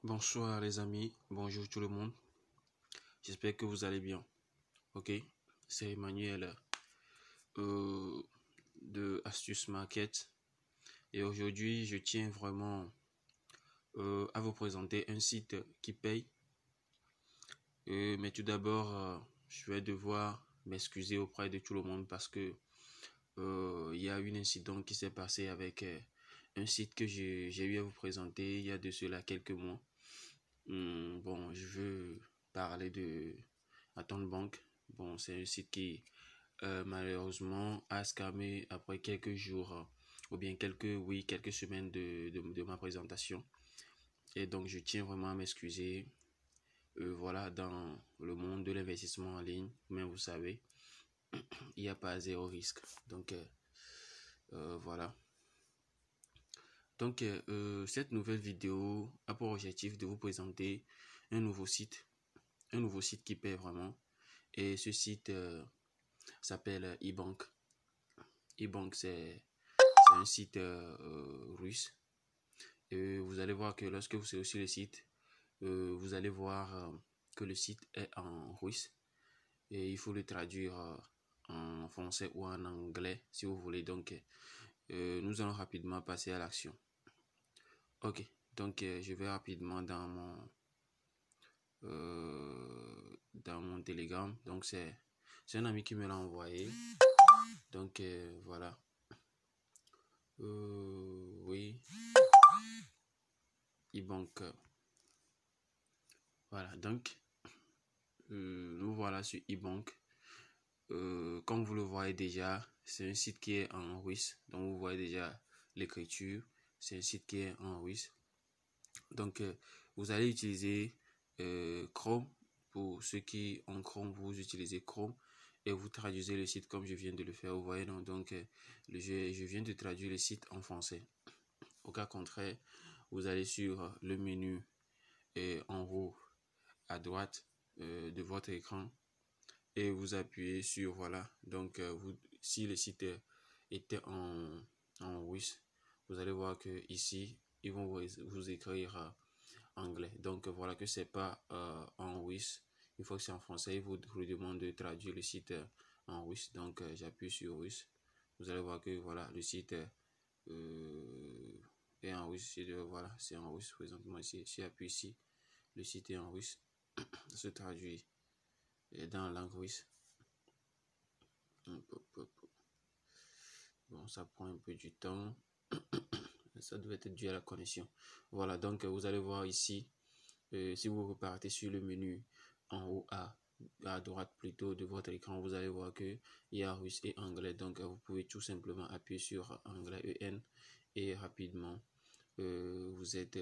Bonsoir les amis, bonjour tout le monde, j'espère que vous allez bien. Ok, c'est Emmanuel de Astuce Market et aujourd'hui je tiens vraiment à vous présenter un site qui paye. Mais tout d'abord, je vais devoir m'excuser auprès de tout le monde parce que il y a un incident qui s'est passé avec un site que j'ai eu à vous présenter il y a de cela quelques mois. Bon, je veux parler de Attente Bank. Bon, c'est un site qui malheureusement a scammé après quelques jours ou bien quelques semaines de ma présentation. Et donc, je tiens vraiment à m'excuser. Voilà, dans le monde de l'investissement en ligne, mais vous savez, il n'y a pas zéro risque. Donc, voilà. Donc, cette nouvelle vidéo a pour objectif de vous présenter un nouveau site qui paie vraiment. Et ce site s'appelle eBank. eBank, c'est un site russe. Et vous allez voir que lorsque vous serez sur le site, vous allez voir que le site est en russe. Et il faut le traduire en français ou en anglais si vous voulez. Donc, nous allons rapidement passer à l'action. Ok, donc je vais rapidement dans mon Telegram. Donc, c'est un ami qui me l'a envoyé. Donc, voilà. Oui. eBank. Voilà, donc, nous voilà sur eBank. Comme vous le voyez déjà, c'est un site qui est en russe. Donc, vous voyez déjà l'écriture. C'est un site qui est en russe. Donc, vous allez utiliser Chrome. Pour ceux qui ont Chrome, vous utilisez Chrome et vous traduisez le site comme je viens de le faire. Vous voyez, non? Donc, je viens de traduire le site en français. Au cas contraire, vous allez sur le menu en haut à droite de votre écran et vous appuyez sur voilà. Donc, si le site était en russe, vous allez voir que ici ils vont vous écrire anglais. Donc, voilà que c'est pas en russe. Une fois que c'est en français, il vous demande de traduire le site en russe. Donc, j'appuie sur russe. Vous allez voir que voilà, le site est en russe. Voilà, c'est en russe présentement ici. Si j'appuie ici, le site est en russe. Ça se traduit dans la langue russe. Bon, ça prend un peu du temps. Ça doit être dû à la connexion. Voilà, donc vous allez voir ici, si vous repartez sur le menu en haut à droite plutôt de votre écran, vous allez voir que il y a russe et anglais. Donc vous pouvez tout simplement appuyer sur anglais EN et rapidement vous êtes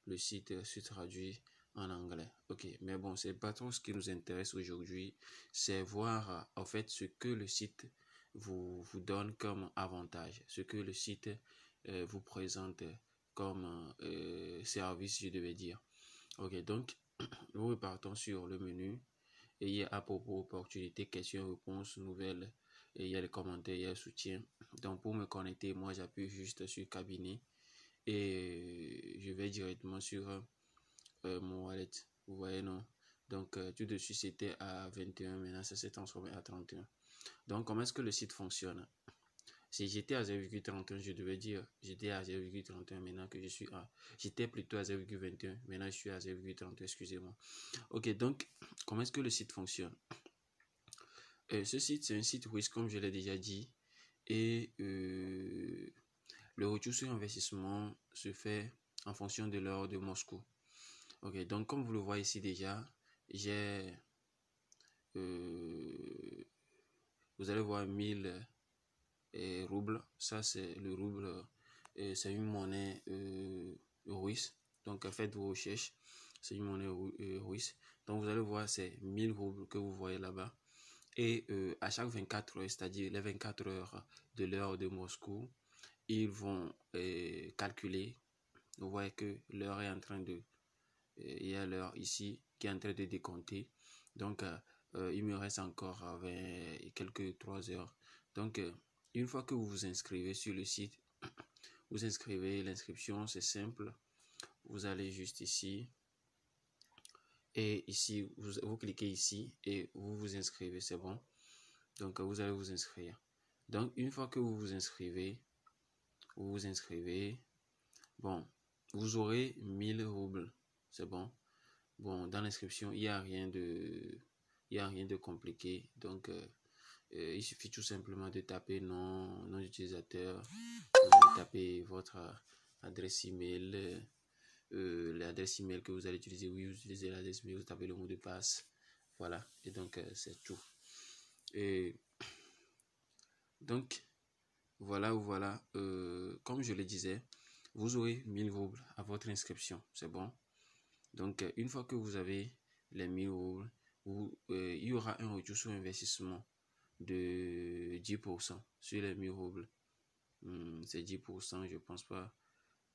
le site se traduit en anglais. Ok, mais bon, c'est pas trop ce qui nous intéresse aujourd'hui, c'est voir en fait ce que le site vous donne comme avantage, ce que le site vous présente comme service, je devais dire. Ok, donc nous repartons sur le menu et il y a à propos opportunité, questions, réponses, nouvelles, et il y a les commentaires, il y a le soutien. Donc pour me connecter, moi j'appuie juste sur cabinet et je vais directement sur mon wallet. Vous voyez, non? Donc tout de suite c'était à 21, maintenant ça s'est transformé à 31. Donc comment est-ce que le site fonctionne? Si j'étais à 0,31, je devais dire j'étais à 0,31 maintenant que je suis à... J'étais plutôt à 0,21, maintenant je suis à 0,31, excusez-moi. Ok, donc comment est-ce que le site fonctionne? Ce site, c'est un site riche, comme je l'ai déjà dit, et le retour sur investissement se fait en fonction de l'heure de Moscou. Ok, donc comme vous le voyez ici déjà, j'ai... vous allez voir 1000 roubles. Ça, c'est le rouble. C'est une monnaie russe. Donc, faites vos recherches. C'est une monnaie russe. Donc, vous allez voir, c'est 1000 roubles que vous voyez là-bas. Et à chaque 24 heures, c'est-à-dire les 24 heures de l'heure de Moscou, ils vont calculer. Vous voyez que l'heure est en train de... il y a l'heure ici qui est en train de décompter. Donc, il me reste encore quelques 3 heures. Donc, une fois que vous vous inscrivez sur le site, vous inscrivez, l'inscription c'est simple. vous allez juste ici. Et ici, vous cliquez ici et vous vous inscrivez, c'est bon. Donc, vous allez vous inscrire. Donc, une fois que vous vous inscrivez, bon, vous aurez 1000 roubles, c'est bon. Bon, dans l'inscription, il n'y a rien de compliqué. Donc, il suffit tout simplement de taper nom d'utilisateur. Vous allez taper votre adresse email, l'adresse email que vous allez utiliser. Oui, vous utilisez l'adresse email, vous tapez le mot de passe. Voilà, et donc c'est tout. Et donc, voilà, comme je le disais, vous aurez 1000 roubles à votre inscription, c'est bon. Donc, une fois que vous avez les 1000 roubles, il y aura un retour sur investissement de 10% sur les 1000 roubles. C'est 10%, je pense pas.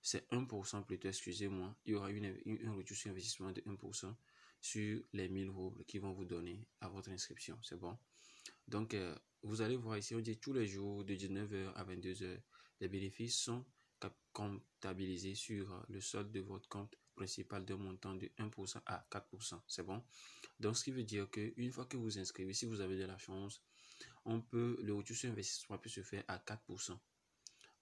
C'est 1% plutôt, excusez-moi. Il y aura un retour sur investissement de 1% sur les 1000 roubles qui vont vous donner à votre inscription, c'est bon. Donc, vous allez voir ici, on dit tous les jours de 19h à 22h, les bénéfices sont comptabilisés sur le solde de votre compte principal d'un montant de 1% à 4%. C'est bon? Donc, ce qui veut dire qu'une fois que vous inscrivez, si vous avez de la chance, le retour sur investissement peut se faire à 4%.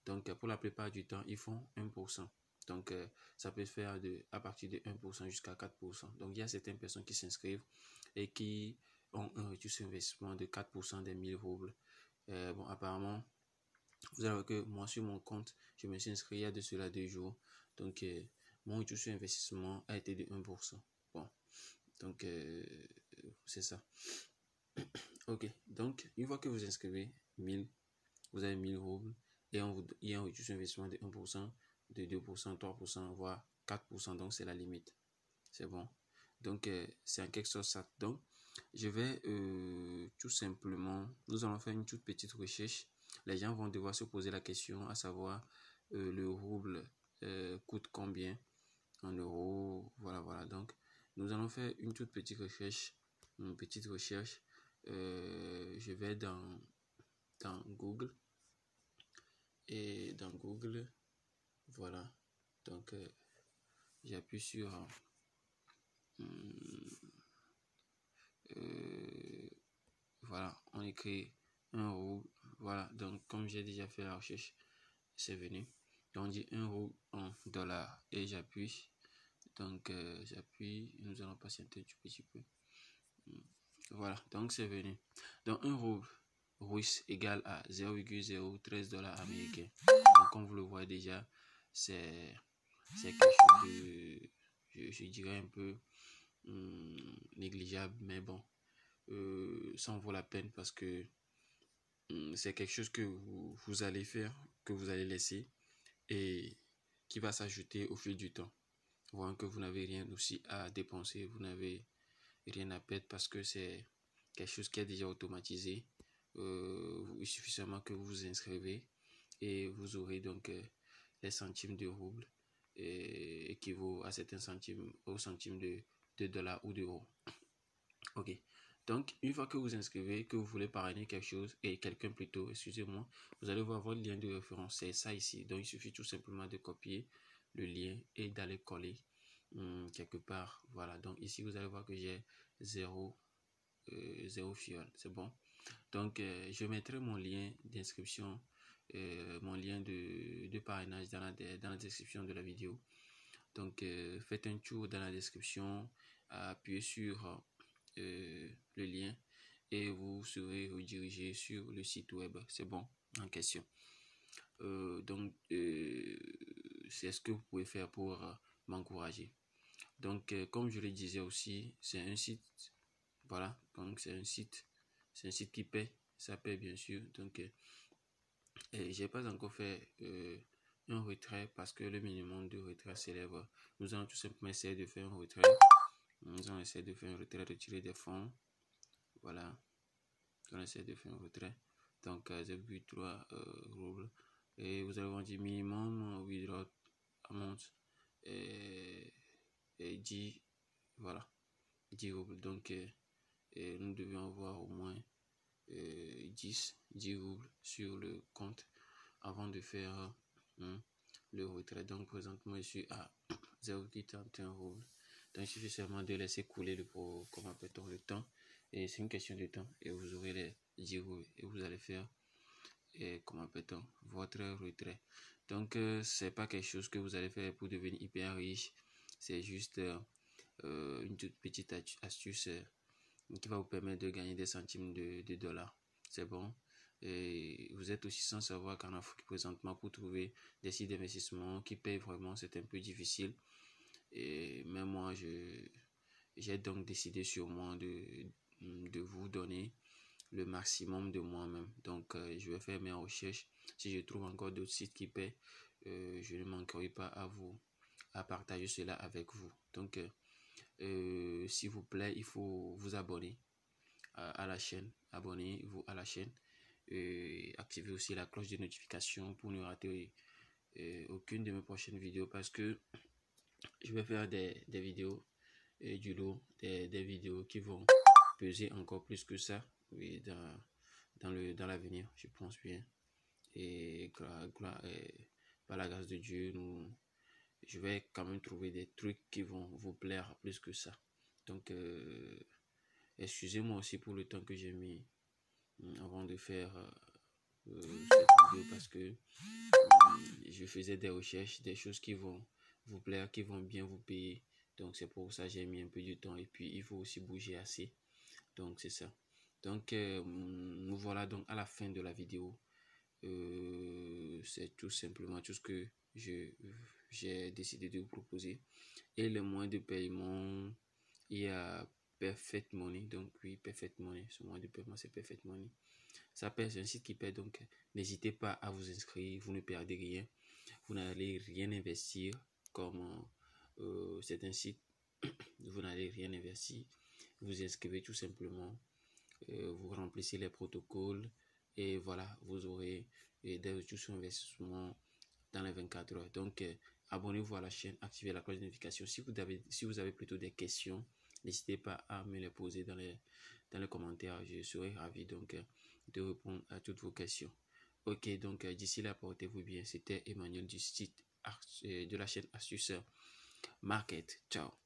Donc, pour la plupart du temps, ils font 1%. Donc, ça peut se faire à partir de 1% jusqu'à 4%. Donc, il y a certaines personnes qui s'inscrivent et qui ont un retour sur investissement de 4% des 1000 roubles. Bon, apparemment, vous allez voir que moi, sur mon compte, je me suis inscrit il y a de cela 2 jours. Donc, mon retour sur investissement a été de 1%. Bon, donc, c'est ça. Ok, donc, une fois que vous inscrivez 1000, vous avez 1000 roubles et il y a un retour sur investissement de 1%, de 2%, 3%, voire 4%. Donc, c'est la limite. C'est bon. Donc, c'est en quelque sorte ça. Donc, je vais tout simplement, nous allons faire une toute petite recherche. Les gens vont devoir se poser la question, à savoir le rouble coûte combien en euros. Voilà. Donc, nous allons faire une toute petite recherche. Je vais dans Google. Et dans Google, voilà. Donc, j'appuie sur voilà, on écrit 1 rouble. Voilà, donc comme j'ai déjà fait la recherche, c'est venu. Donc on dit 1 rouble en dollars et j'appuie. Donc j'appuie, nous allons patienter un petit peu. Voilà, donc c'est venu. Donc 1 rouble russe égale à 0,013 dollars américains. Donc comme vous le voyez déjà, c'est quelque chose de, je dirais un peu négligeable, mais bon, ça en vaut la peine parce que c'est quelque chose que vous allez faire, que vous allez laisser et qui va s'ajouter au fil du temps. Voyant que vous n'avez rien aussi à dépenser, vous n'avez rien à perdre parce que c'est quelque chose qui est déjà automatisé. Il suffit seulement que vous vous inscrivez et vous aurez donc les centimes de roubles équivaut à certains centimes, aux centimes de dollars ou d'euros. Ok. Donc, une fois que vous inscrivez, que vous voulez parrainer quelque chose, et quelqu'un plutôt, excusez-moi, vous allez voir votre lien de référence, c'est ça ici. Donc, il suffit tout simplement de copier le lien et d'aller coller quelque part. Voilà, donc ici, vous allez voir que j'ai 0 fiole, c'est bon. Donc, je mettrai mon lien d'inscription, mon lien de parrainage dans la description de la vidéo. Donc, faites un tour dans la description, appuyez sur le lien et vous serez redirigé sur le site web. C'est bon en question. Donc, c'est ce que vous pouvez faire pour m'encourager. Donc, comme je le disais aussi, c'est un site. Voilà, donc c'est un site qui paie. Ça paie bien sûr. Donc, j'ai pas encore fait un retrait parce que le minimum de retrait s'élève. Nous allons tout simplement essayer de faire un retrait. Nous allons essayer de faire un retrait, retirer des fonds. Voilà. On essaie de faire un retrait. Donc, 0,3 roubles. Et vous avez dit minimum withdraw amount et 10, voilà, 10 roubles. Donc, nous devions avoir au moins 10 roubles sur le compte avant de faire le retrait. Donc, présentement, je suis à 0 qui tente un rôle. Donc, il suffit seulement de laisser couler comment appelle-t-on, le temps. Et c'est une question de temps. Et vous aurez les 10 rôles. Et vous allez faire, comment appelle-t-on, votre retrait. Donc, c'est pas quelque chose que vous allez faire pour devenir hyper riche. C'est juste une toute petite astuce qui va vous permettre de gagner des centimes de dollars. C'est bon. Et vous êtes aussi sans savoir qu'en Afrique présentement, pour trouver des sites d'investissement qui payent vraiment, c'est un peu difficile. Et même moi, j'ai donc décidé sur moi de vous donner le maximum de moi-même. Donc, je vais faire mes recherches. Si je trouve encore d'autres sites qui paient, je ne manquerai pas à partager cela avec vous. Donc, s'il vous plaît, il faut vous abonner à la chaîne. Abonnez-vous à la chaîne. Activez aussi la cloche de notification pour ne rater aucune de mes prochaines vidéos, parce que je vais faire des vidéos du lot, des vidéos qui vont peser encore plus que ça, oui, dans l'avenir, je pense bien. Et par la grâce de Dieu, je vais quand même trouver des trucs qui vont vous plaire plus que ça. Donc, excusez-moi aussi pour le temps que j'ai mis avant de faire cette vidéo, parce que je faisais des recherches, des choses qui vont vous plaire, qui vont bien vous payer. Donc, c'est pour ça que j'ai mis un peu de temps. Et puis, il faut aussi bouger assez. Donc, c'est ça. Donc, nous voilà donc à la fin de la vidéo. C'est tout simplement tout ce que j'ai décidé de vous proposer. Et le moyen de paiement, il y a Perfect Money. Donc, oui, Perfect Money. Ce moyen de paiement, c'est Perfect Money. Ça paie, c'est un site qui paie. Donc, n'hésitez pas à vous inscrire. Vous ne perdez rien. Vous n'allez rien investir comme c'est un site. Vous n'allez rien investir. Vous inscrivez tout simplement. Vous remplissez les protocoles. Et voilà, vous aurez des retours sur investissement dans les 24 heures. Donc, abonnez-vous à la chaîne, activez la cloche de notification. Si vous avez plutôt des questions, n'hésitez pas à me les poser dans les commentaires. Je serai ravi donc de répondre à toutes vos questions. Ok, donc d'ici là, portez-vous bien. C'était Emmanuel du site de la chaîne Astuce Market. Ciao.